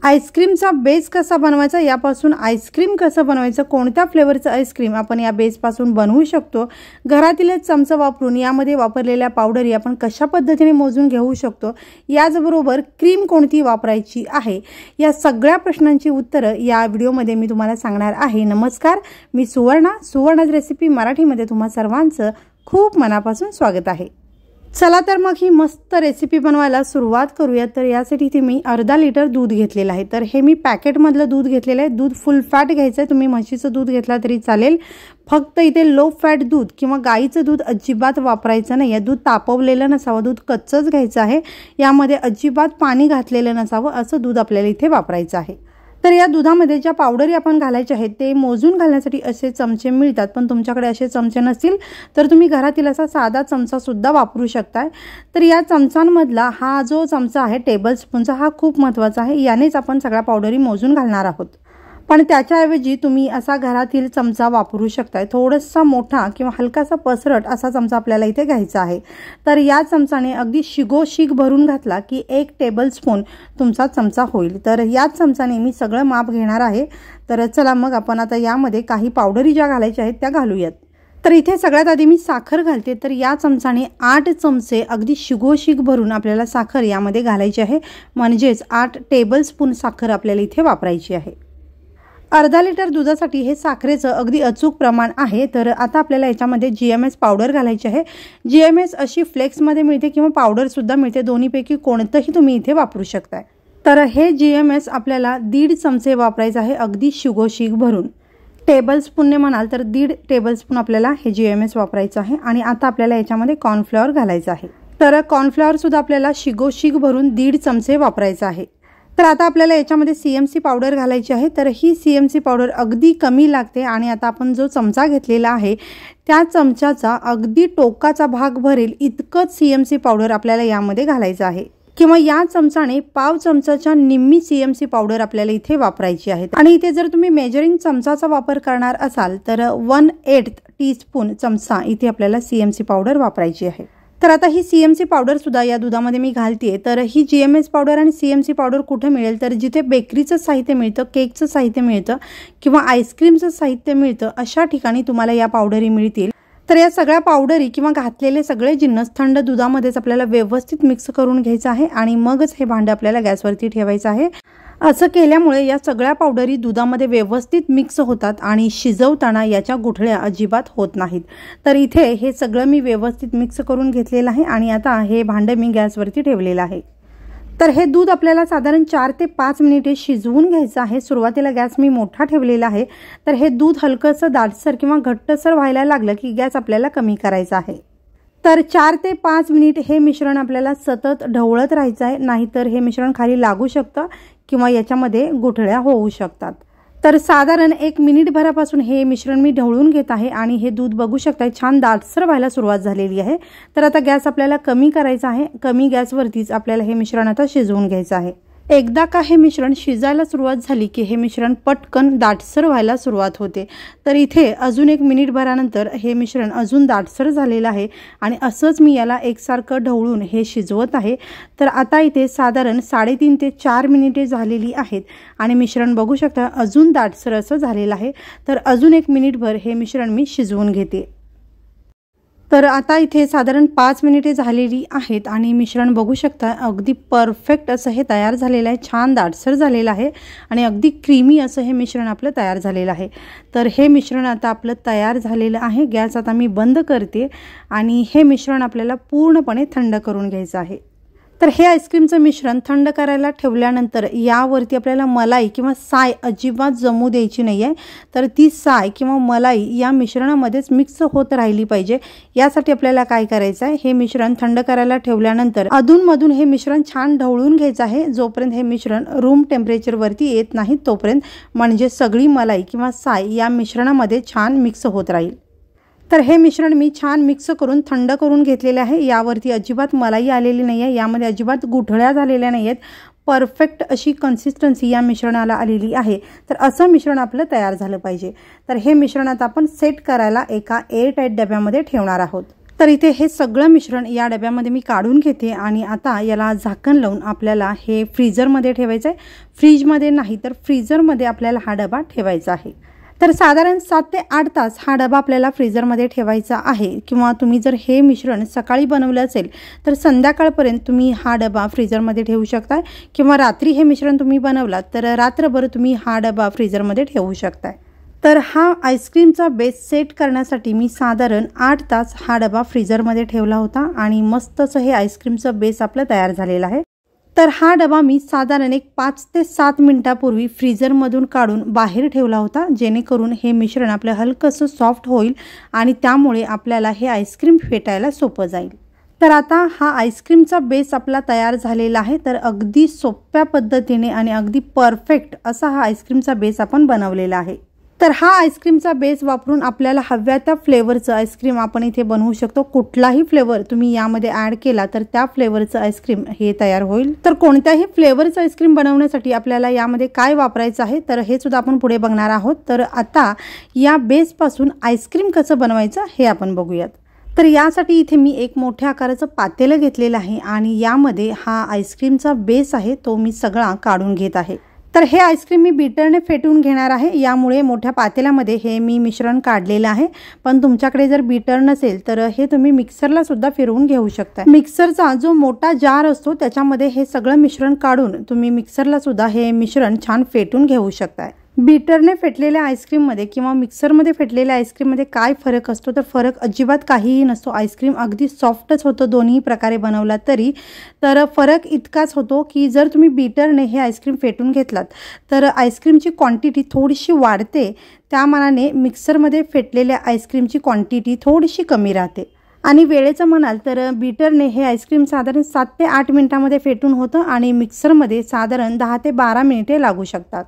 आईस्क्रीमचा base कसा बनवायचा, यापासून आईस्क्रीम कसं बनवायचं, कोणत्या फ्लेवरचं आईस्क्रीम आपण या बेसपासून बनवू शकतो, घरातील चमचा वापरून यामध्ये वापरलेल्या पावडरी आपण कशा पद्धतीने मोजून घेऊ शकतो, याचबरोबर क्रीम कोणती वापरायची आहे, या सगळ्या प्रश्नांची उत्तरं या व्हिडिओमध्ये मी तुम्हाला सांगणार आहे। नमस्कार, मी सुवर्णा's रेसिपी मराठीमध्ये तुम्हा सर्वांचं खूप मनापासून स्वागत आहे। चला तर मग ही मस्त रेसिपी बनवायला सुरुवात करूया। तर यासाठी इथे मी अर्धा लिटर दूध घेतलेलं आहे। तर हे मी पॅकेटमधलं दूध घेतलेलं आहे। दूध फुल फॅट घ्यायचं आहे, तुम्ही म्हशीचं दूध घेतला तरी चालेल। फक्त इथे लो फॅट दूध किंवा गाईचं दूध अजिबात वापरायचं नाही आहे। दूध तापवलेलं नसावं, दूध कच्चंच घ्यायचं आहे। यामध्ये अजिबात पाणी घातलेलं नसावं असं दूध आपल्याला इथे वापरायचं आहे। तर या दुधामध्ये ज्या पावडरी आपण घालायचे आहेत ते मोजून घालण्यासाठी असे चमचे मिळतात, पण तुमच्याकडे असे चमचे नसतील तर तुम्ही घरातील असा साधा चमचा सुद्धा वापरू शकता। तर या चमचांमधला हा जो चमचा आहे टेबल स्पूनचा, हा खूप महत्त्वाचा आहे। यानेच आपण सगळ्या पावडरी मोजून घालणार आहोत, पण त्याच्याऐवजी तुम्ही असा घरातील चमचा वापरू शकता। थोडासा मोठा किंवा हलकासा पसरट असा चमचा आपल्याला इथे घ्यायचा आहे। तर या चमचाने अगदी शिगोशिग भरून घातला की 1 टेबलस्पून तुमचा चमचा होईल। तर याच चमचाने मी सगळं माप घेणार आहे। तर चला मग आपण आता यामध्ये काही पावडरी ज्या घालायच्या आहेत त्या घालूयात। तर इथे सगळ्यात आधी मी साखर घालते। तर या चमचाने 8 चमचे अगदी शिगोशिग भरून आपल्याला साखर यामध्ये घालायची आहे, म्हणजेच 8 टेबलस्पून साखर आपल्याला इथे वापरायची आहे। अर्धा लिटर दुधासाठी हे साखरेचं अगदी अचूक प्रमाण आहे। तर आता आपल्याला याच्यामध्ये GMS पावडर घालायची आहे। GMS अशी फ्लेक्समध्ये मिळते किंवा पावडर सुद्धा मिळते, दोन्हीपैकी कोणतंही तुम्ही इथे वापरू शकता। तर हे GMS आपल्याला 1.5 चमचे वापरायचं आहे, अगदी शिगोशिग भरून। टेबलस्पूनने म्हणाल तर 1.5 टेबलस्पून आपल्याला हे GMS वापरायचं आहे। आणि आता आपल्याला याच्यामध्ये कॉर्नफ्लॉवर घालायचं आहे। तर कॉर्नफ्लॉवर सुद्धा आपल्याला शिगोशिग भरून 1.5 चमचे वापरायचं आहे। तर आता आपल्याला याच्यामध्ये CMC पावडर घालायची आहे। तर ही CMC पावडर अगदी कमी लागते आणि आता आपण जो चमचा घेतलेला आहे त्या चमचाचा अगदी टोकाचा भाग भरेल इतकंच CMC पावडर आपल्याला यामध्ये घालायचं आहे, किंवा या चमचाने पाव चमचाच्या निम्मी CMC पावडर आपल्याला इथे वापरायची आहे। आणि इथे जर तुम्ही मेजरिंग चमचाचा वापर करणार असाल तर 1/8 टीस्पून चमचा इथे आपल्याला CMC पावडर वापरायची आहे। तर आता ही CMC पावडर सुद्धा या दुधामध्ये मी घालते। तर ही GMS पावडर आणि CMC पावडर कुठे मिळेल, तर जिथे बेकरीचं साहित्य मिळतं, केकचं साहित्य मिळतं किंवा आईस्क्रीमचं साहित्य मिळतं अशा ठिकाणी तुम्हाला या पावडरी मिळतील। तर या सगळ्या पावडरी किंवा घातलेले सगळे जिन्नस थंड दुधामध्येच आपल्याला व्यवस्थित मिक्स करून घ्यायचं आहे आणि मगच हे भांडं आपल्याला गॅसवरती ठेवायचं आहे। असं केल्यामुळे या सगळ्या पावडरी दुधामध्ये व्यवस्थित मिक्स होतात आणि शिजवताना याच्या गुठळ्या अजिबात होत नाहीत। तर इथे हे सगळं मी व्यवस्थित मिक्स करून घेतलेलं आहे आणि आता हे भांडं मी गॅसवरती ठेवलेलं आहे। तर हे दूध आपल्याला साधारण 4 ते 5 मिनिटे शिजवून घ्यायचं आहे। सुरुवातीला गॅस मी मोठा ठेवलेला आहे। तर हे दूध हलकंसं दाटसर किंवा घट्टसर व्हायला लागलं की गॅस आपल्याला कमी करायचा आहे। तर 4 ते 5 मिनिट हे मिश्रण आपल्याला सतत ढवळत राहायचं आहे, नाहीतर हे मिश्रण खाली लागू शकतं किंवा याच्यामध्ये गुठळ्या होऊ शकतात। तर साधारण 1 मिनिटभरापासून हे मिश्रण मी ढवळून घेत आहे आणि हे दूध बघू शकता छान दाटसर व्हायला सुरुवात झालेली आहे। तर आता गॅस आपल्याला कमी करायचा आहे। कमी गॅसवरतीच आपल्याला हे मिश्रण आता शिजवून घ्यायचं आहे। एकदा का हे मिश्रण शिजायला सुरुवात झाली की हे मिश्रण पटकन दाटसर व्हायला सुरुवात होते। तर इथे अजून 1 मिनिटभरानंतर हे मिश्रण अजून दाटसर झालेलं आहे आणि असंच मी याला एकसारखं ढवळून हे शिजवत आहे। तर आता इथे साधारण 3.5 ते 4 मिनिटे झालेली आहेत आणि मिश्रण बघू शकता अजून दाटसर असं झालेलं आहे। तर अजून 1 मिनिटभर हे मिश्रण मी शिजवून घेते। तर आता इथे साधारण 5 मिनिटे झालेली आहेत आणि मिश्रण बघू शकता अगदी परफेक्ट असं हे तयार झालेलं आहे, छान दाटसर झालेलं आहे आणि अगदी क्रीमी असं हे मिश्रण आपलं तयार झालेलं आहे। तर हे मिश्रण आता आपलं तयार झालेलं आहे। गॅस आता मी बंद करते आणि हे मिश्रण आपल्याला पूर्णपणे थंड करून घ्यायचं आहे। तर हे आईस्क्रीमचं मिश्रण थंड करायला ठेवल्यानंतर यावरती आपल्याला मलाई किंवा साय अजिबात जमू द्यायची नाही आहे। तर ती साय किंवा मलाई या मिश्रणामध्येच मिक्स होत राहिली पाहिजे। यासाठी आपल्याला काय करायचं आहे, हे मिश्रण थंड करायला ठेवल्यानंतर अधूनमधून हे मिश्रण छान ढवळून घ्यायचं आहे, जोपर्यंत हे मिश्रण रूम टेम्परेचरवरती येत नाही तोपर्यंत, म्हणजे सगळी मलाई किंवा साय या मिश्रणामध्ये छान मिक्स होत राहील। तर हे मिश्रण मी छान मिक्स करून थंड करून घेतलेले आहे। यावरती अजिबात मलाई आलेली नाही आहे, यामध्ये अजिबात गुठळ्या झालेल्या नाही आहेत, परफेक्ट अशी कन्सिस्टन्सी या मिश्रणाला आलेली आहे। तर असं मिश्रण आपलं तयार झालं पाहिजे। तर हे मिश्रण आता आपण सेट करायला एका एअरटाईट डब्यामध्ये ठेवणार आहोत। तर इथे हे सगळं मिश्रण या डब्यामध्ये मी काढून घेते आणि आता याला झाकण लावून आपल्याला हे फ्रीझरमध्ये ठेवायचं आहे। फ्रीजमध्ये नाही तर फ्रीझरमध्ये आपल्याला हा डबा ठेवायचा आहे। तर साधारण 7 ते 8 तास हा डबा आपल्याला फ्रीझरमध्ये ठेवायचा आहे, किंवा तुम्ही जर हे मिश्रण सकाळी बनवलं असेल तर संध्याकाळपर्यंत तुम्ही हा डबा फ्रीझरमध्ये ठेवू शकता, किंवा रात्री हे मिश्रण तुम्ही बनवलात तर रात्रभर तुम्ही हा डबा फ्रीझरमध्ये ठेवू शकता। तर हा आईस्क्रीमचा बेस सेट करण्यासाठी मी साधारण 8 तास हा डबा फ्रीझरमध्ये ठेवला होता आणि मस्त असं हे आईस्क्रीमचं बेस आपलं तयार झालेलं आहे। तर हा डबा मी साधारण एक 5 ते 7 मिनिटापूर्वी फ्रीझरमधून काढून बाहेर ठेवला होता, जेणेकरून हे मिश्रण आपलं हलकंसं सॉफ्ट होईल आणि त्यामुळे आपल्याला हे आईस्क्रीम फेटायला सोपं जाईल। तर आता हा आईस्क्रीमचा बेस आपला तयार झालेला आहे। तर अगदी सोप्या पद्धतीने आणि अगदी परफेक्ट असा हा आईस्क्रीमचा बेस आपण बनवलेला आहे। तर हा आईस्क्रीमचा बेस वापरून आपल्याला हव्या त्या फ्लेवरचं आईस्क्रीम आपण इथे बनवू शकतो। कुठलाही फ्लेवर तुम्ही यामध्ये ॲड केला तर त्या फ्लेवरचं आईस्क्रीम हे तयार होईल। तर कोणत्याही फ्लेवरचं आईस्क्रीम बनवण्यासाठी आपल्याला यामध्ये काय वापरायचं आहे तर हे सुद्धा आपण पुढे बघणार आहोत। तर आता या बेसपासून आईस्क्रीम कसं बनवायचं हे आपण बघूयात। तर यासाठी इथे मी एक मोठ्या आकाराचं पातेलं घेतलेलं आहे आणि यामध्ये हा आईस्क्रीमचा बेस आहे तो मी सगळा काढून घेत आहे। तर हे आईस्क्रीम मी बीटरने फेटून घेणार आहे, यामुळे मोठ्या पातेल्यामध्ये हे मी मिश्रण काढलेलं आहे। पण तुमच्याकडे जर बीटर नसेल तर हे तुम्ही मिक्सरला सुद्धा फिरवून घेऊ शकता। मिक्सरचा जो मोठा जार असतो त्याच्यामध्ये हे सगळं मिश्रण काढून तुम्ही मिक्सरला सुद्धा हे मिश्रण छान फेटून घेऊ शकता। बीटरने फेटलेल्या आईस्क्रीममध्ये किंवा मिक्सरमध्ये फेटलेल्या आईस्क्रीममध्ये काय फरक असतो तर फरक अजिबात काहीही नसतो। आईस्क्रीम अगदी सॉफ्टच होतं दोन्ही प्रकारे बनवला तरी। तर फरक इतकाच होतो की जर तुम्ही बीटरने हे आईस्क्रीम फेटून घेतलात तर आईस्क्रीमची क्वांटिटी थोडीशी वाढते, त्या मानाने मिक्सरमध्ये फेटलेल्या आईस्क्रीमची क्वांटिटी थोडीशी कमी राहते। आणि वेळेचं म्हणाल तर बीटरने हे आईस्क्रीम साधारण 7 ते 8 मिनिटांमध्ये फेटून होतं आणि मिक्सरमध्ये साधारण 10 ते 12 मिनिटे लागू शकतात।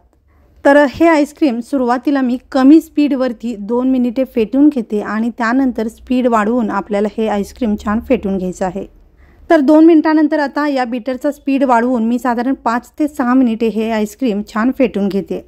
तर हे आईस्क्रीम सुरुवातीला मी कमी स्पीडवरती 2 मिनिटे फेटून घेते आणि त्यानंतर स्पीड वाढवून आपल्याला हे आईस्क्रीम छान फेटून घ्यायचं आहे। तर 2 मिनिटांनंतर आता या बीटरचा स्पीड वाढवून मी साधारण 5 ते 6 मिनिटे हे आईस्क्रीम छान फेटून घेते।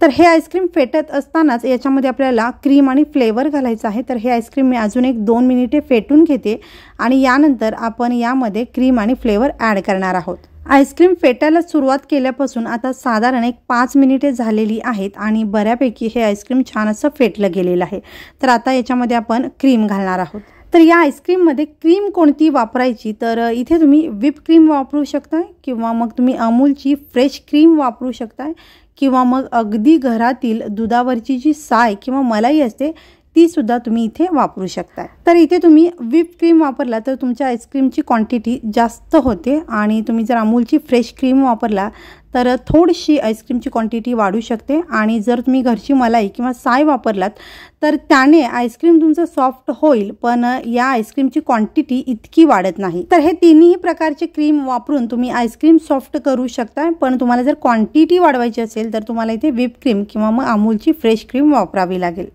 तर हे आईस्क्रीम फेटत असतानाच याच्यामध्ये आपल्याला क्रीम आणि फ्लेवर घालायचा आहे। तर हे आईस्क्रीम मी अजून एक 2 मिनिटे फेटून घेते आणि यानंतर आपण यामध्ये क्रीम आणि फ्लेवर ॲड करणार आहोत। आईस्क्रीम फेटायला सुरुवात केल्यापासून आता साधारण एक 5 मिनिटे झालेली आहेत आणि बऱ्यापैकी हे आईस्क्रीम छान असं फेटलं गेलेलं आहे। तर आता याच्यामध्ये आपण क्रीम घालणार आहोत। तर या आईस्क्रीममध्ये क्रीम कोणती वापरायची तर इथे तुम्ही व्हिप क्रीम वापरू शकताय, किंवा मग तुम्ही अमूलची फ्रेश क्रीम वापरू शकताय, किंवा मग अगदी घरातील दुधावरची जी साय किंवा मलाई असते ती सुद्धा तुम्ही इथे वापरू शकता। तर इथे तुम्ही व्हिप क्रीम वापरला तर तुमच्या आईस्क्रीमची क्वांटिटी जास्त होते आणि तुम्ही जर अमूलची फ्रेश क्रीम वापरला तर थोडीशी आईस्क्रीमची क्वांटिटी वाढू शकते। आणि जर तुम्ही घरची मलाई किंवा साय वापरलात तर त्याने आईस्क्रीम तुमचं सॉफ्ट होईल, पण या आईस्क्रीमची क्वांटिटी इतकी वाढत नाही। तर हे तिन्ही प्रकारचे क्रीम वापरून तुम्ही आईस्क्रीम सॉफ्ट करू शकता, पण तुम्हाला जर क्वांटिटी वाढवायची असेल तर तुम्हाला इथे व्हिप क्रीम किंवा मग अमूलची फ्रेश क्रीम वापरावी लागेल।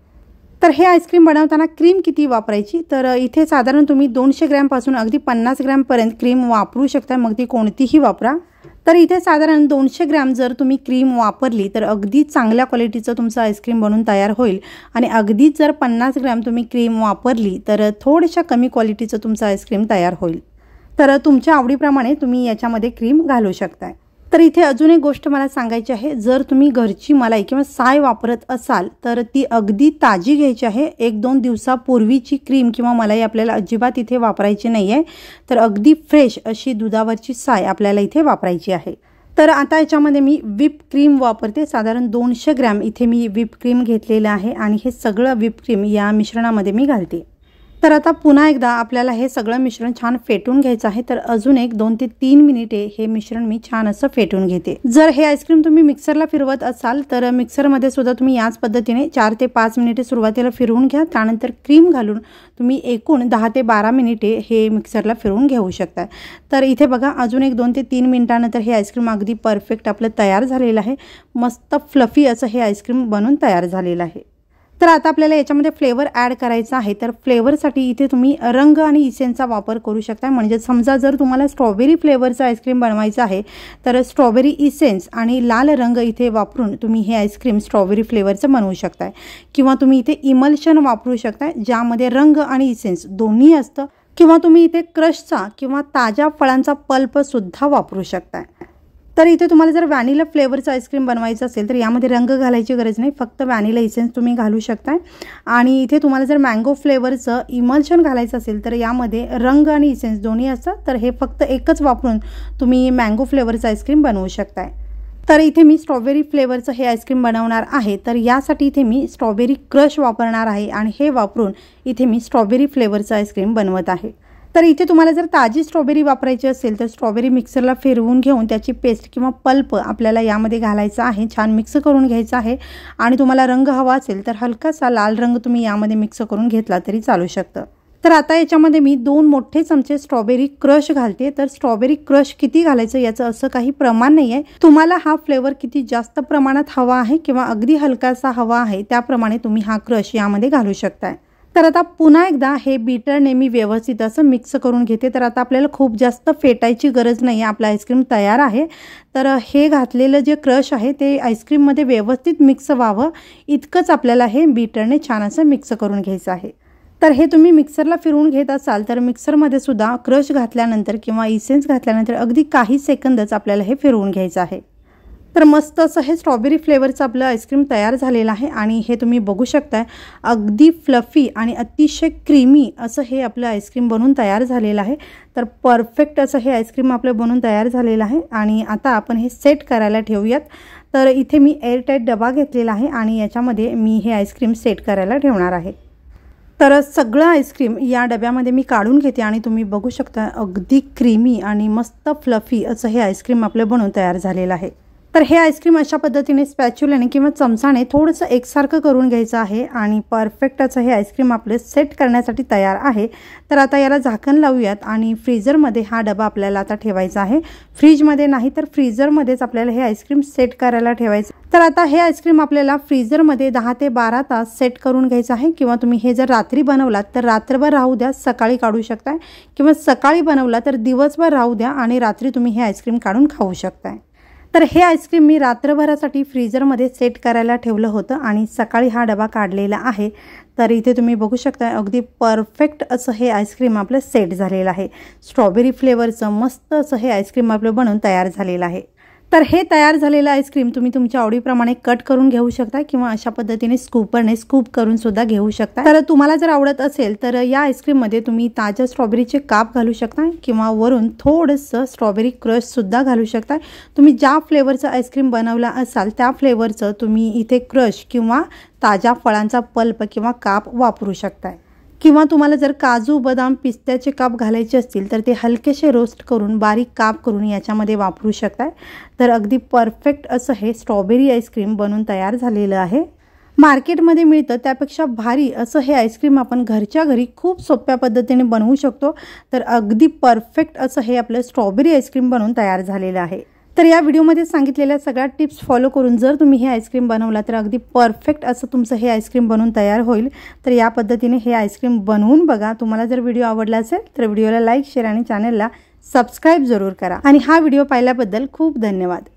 तर हे आईस्क्रीम बनवताना क्रीम किती वापरायची तर इथे साधारण तुम्ही 200 ग्रॅमपासून अगदी 50 ग्रॅमपर्यंत क्रीम वापरू शकता, मग ती कोणतीही वापरा। तर इथे साधारण 200 ग्रॅम जर तुम्ही क्रीम वापरली तर अगदी चांगल्या क्वालिटीचं तुमचं आईस्क्रीम बनून तयार होईल, आणि अगदीच जर 50 ग्रॅम तुम्ही क्रीम वापरली तर थोड्याशा कमी क्वालिटीचं तुमचं आईस्क्रीम तयार होईल। तर तुमच्या आवडीप्रमाणे तुम्ही याच्यामध्ये क्रीम घालू शकता। तर इथे अजून एक गोष्ट मला सांगायची आहे, जर तुम्ही घरची मलाई किंवा साय वापरत असाल तर ती अगदी ताजी घ्यायची आहे। 1-2 दिवसापूर्वीची क्रीम किंवा मलाई आपल्याला अजिबात इथे वापरायची नाही आहे। तर अगदी फ्रेश अशी दुधावरची साय आपल्याला इथे वापरायची आहे। तर आता याच्यामध्ये मी व्हिप क्रीम वापरते, साधारण 200 ग्रॅम इथे मी व्हिप क्रीम घेतलेलं आहे आणि हे सगळं व्हिप क्रीम या मिश्रणामध्ये मी घालते। तर आता पुन्हा एकदा आपल्याला हे सगळं मिश्रण छान फेटून घ्यायचं आहे। तर अजून एक 2 ते 3 मिनिटे हे मिश्रण मी छान असं फेटून घेते। जर हे आईस्क्रीम तुम्ही मिक्सरला फिरवत असाल तर मिक्सरमध्ये सुद्धा तुम्ही याच पद्धतीने 4 ते 5 मिनिटे सुरुवातीला फिरवून घ्या, त्यानंतर क्रीम घालून तुम्ही एकूण 10 ते 12 मिनिटे हे मिक्सरला फिरवून घेऊ शकता। तर इथे बघा अजून एक 2 ते 3 मिनिटांनंतर हे आईस्क्रीम अगदी परफेक्ट आपलं तयार झालेलं आहे। मस्त फ्लफी असं हे आईस्क्रीम बनून तयार झालेलं आहे। तर आता आपल्याला याच्यामध्ये फ्लेवर ॲड करायचा आहे। तर फ्लेवरसाठी इथे तुम्ही रंग आणि इसेन्सचा वापर करू शकता। म्हणजे समजा जर तुम्हाला स्ट्रॉबेरी फ्लेवरचा आईस्क्रीम बनवायचा आहे तर स्ट्रॉबेरी इसेन्स आणि लाल रंग इथे वापरून तुम्ही हे आईस्क्रीम स्ट्रॉबेरी फ्लेवरचं बनवू शकता, किंवा तुम्ही इथे इमल्शन वापरू शकता ज्यामध्ये रंग आणि इसेन्स दोन्ही असतं, किंवा तुम्ही इथे क्रशचा किंवा ताज्या फळांचा पल्प सुद्धा वापरू शकता। तर इथे तुम्हाला जर व्हॅनिला फ्लेवरचं आईस्क्रीम बनवायचं असेल तर यामध्ये रंग घालायची गरज नाही, फक्त व्हॅनिला इसेन्स तुम्ही घालू शकता। आणि इथे तुम्हाला जर मँगो फ्लेवरचं इमल्शन घालायचं असेल तर यामध्ये रंग आणि इसेन्स दोन्ही असतात, तर हे फक्त एकच वापरून तुम्ही मँगो फ्लेवरचं आईस्क्रीम बनवू शकता। तर इथे मी स्ट्रॉबेरी फ्लेवरचं हे आईस्क्रीम बनवणार आहे, तर यासाठी इथे मी स्ट्रॉबेरी क्रश वापरणार आहे आणि हे वापरून इथे मी स्ट्रॉबेरी फ्लेवरचं आईस्क्रीम बनवत आहे। तर इथे तुम्हाला जर ताजी स्ट्रॉबेरी वापरायची असेल तर स्ट्रॉबेरी मिक्सरला फिरवून घेऊन त्याची पेस्ट किंवा पल्प आपल्याला यामध्ये घालायचा आहे, छान मिक्स करून घ्यायचं आहे। आणि तुम्हाला रंग हवा असेल तर हलकासा लाल रंग तुम्ही यामध्ये मिक्स करून घेतला तरी चालू शकतं। तर आता याच्यामध्ये मी 2 मोठे चमचे स्ट्रॉबेरी क्रश घालते। तर स्ट्रॉबेरी क्रश किती घालायचं याचं असं काही प्रमाण नाही आहे, तुम्हाला हा फ्लेवर किती जास्त प्रमाणात हवा आहे किंवा अगदी हलकासा हवा आहे त्याप्रमाणे तुम्ही हा क्रश यामध्ये घालू शकता। तर आता पुन्हा एकदा हे बीटरने मी व्यवस्थित असं मिक्स करून घेते। तर आता आपल्याला खूप जास्त फेटायची गरज नाही आहे, आपलं आईस्क्रीम तयार आहे। तर हे घातलेलं जे क्रश आहे ते आईस्क्रीममध्ये व्यवस्थित मिक्स व्हावं इतकंच आपल्याला हे बीटरने छान असं मिक्स करून घ्यायचं आहे। तर हे तुम्ही मिक्सरला फिरवून घेत असाल तर मिक्सरमध्ये सुद्धा क्रश घातल्यानंतर किंवा इसेन्स घातल्यानंतर अगदी काही सेकंदच आपल्याला हे फिरवून घ्यायचं आहे। तर मस्त असं हे स्ट्रॉबेरी फ्लेवरचं आपलं आईस्क्रीम तयार झालेलं आहे आणि हे तुम्ही बघू शकता अगदी फ्लफी आणि अतिशय क्रीमी असं हे आपलं आईस्क्रीम बनवून तयार झालेलं आहे। तर परफेक्ट असं हे आईस्क्रीम आपलं बनवून तयार झालेलं आहे आणि आता आपण हे सेट करायला ठेवूयात। तर इथे मी एअरटाईट डबा घेतलेला आहे आणि याच्यामध्ये मी हे आईस्क्रीम सेट करायला ठेवणार आहे। तर सगळं आईस्क्रीम या डब्यामध्ये मी काढून घेते आणि तुम्ही बघू शकता अगदी क्रीमी आणि मस्त फ्लफी असं हे आईस्क्रीम आपलं बनवून तयार झालेलं आहे। तर हे आईस्क्रीम अशा पद्धतीने स्पॅच्युलाने किंवा चमचाने थोडंसं एकसारखं करून घ्यायचं आहे आणि परफेक्ट असं हे आईस्क्रीम आपलं सेट करण्यासाठी तयार आहे। तर आता याला झाकण लावूयात आणि फ्रीजरमध्ये हा डबा आपल्याला आता ठेवायचा आहे, फ्रीजमध्ये नाही तर फ्रीजरमध्येच आपल्याला हे आईस्क्रीम सेट करायला ठेवायचं। तर आता हे आईस्क्रीम आपल्याला फ्रीजरमध्ये 10 ते 12 तास सेट करून घ्यायचं आहे, किंवा तुम्ही हे जर रात्री बनवलात तर रात्रभर राहू द्या, सकाळी काढू शकता, किंवा सकाळी बनवला तर दिवसभर राहू द्या आणि रात्री तुम्ही हे आईस्क्रीम काढून खाऊ शकता। तर हे आईस्क्रीम मी रात्रभरासाठी फ्रीजरमध्ये सेट करायला ठेवलं होतं आणि सकाळी हा डबा काढलेला आहे। तर इथे तुम्ही बघू शकता अगदी परफेक्ट असं हे आईस्क्रीम आपलं सेट झालेलं आहे। स्ट्रॉबेरी फ्लेवरचं मस्त असं हे आईस्क्रीम आपलं बनवून तयार झालेलं आहे। तर हे तयार झालेलं आईस्क्रीम तुम्ही तुमच्या आवडीप्रमाणे कट करून घेऊ शकता, किंवा अशा पद्धतीने स्कूपरने स्कूप करून सुद्धा घेऊ शकता। तर तुम्हाला जर आवडत असेल तर या आईस्क्रीममध्ये तुम्ही ताज्या स्ट्रॉबेरीचे काप घालू शकता, किंवा वरून थोडंसं स्ट्रॉबेरी क्रश सुद्धा घालू शकता। तुम्ही ज्या फ्लेवरचं आईस्क्रीम बनवला असाल त्या फ्लेवरचं तुम्ही इथे क्रश किंवा ताज्या फळांचा पल्प किंवा काप वापरू शकता, किंवा तुम्हाला जर काजू बदाम पिस्त्याचे काप घालायचे असतील तर ते हलकेसे रोस्ट करून बारीक काप करून याच्यामध्ये वापरू शकता। तर अगदी परफेक्ट असं हे स्ट्रॉबेरी आईस्क्रीम बनवून तयार झालेलं आहे। मार्केटमध्ये मिळतं त्यापेक्षा भारी असं हे आईस्क्रीम आपण घरच्या घरी खूप सोप्या पद्धतीने बनवू शकतो। तर अगदी परफेक्ट असं हे आपलं स्ट्रॉबेरी आईस्क्रीम बनवून तयार झालेलं आहे। तर या व्हिडिओमध्ये सांगितलेल्या सगळ्या टिप्स फॉलो करून जर तुम्ही हे आईस्क्रीम बनवला तर अगदी परफेक्ट असं तुमचं हे आईस्क्रीम बनवून तयार होईल। तर या पद्धतीने हे आईस्क्रीम बनवून बघा। तुम्हाला जर व्हिडिओ आवडला असेल तर व्हिडिओला लाईक, शेअर आणि चॅनलला सबस्क्राईब जरूर करा। आणि हा व्हिडिओ पाहिल्याबद्दल खूप धन्यवाद।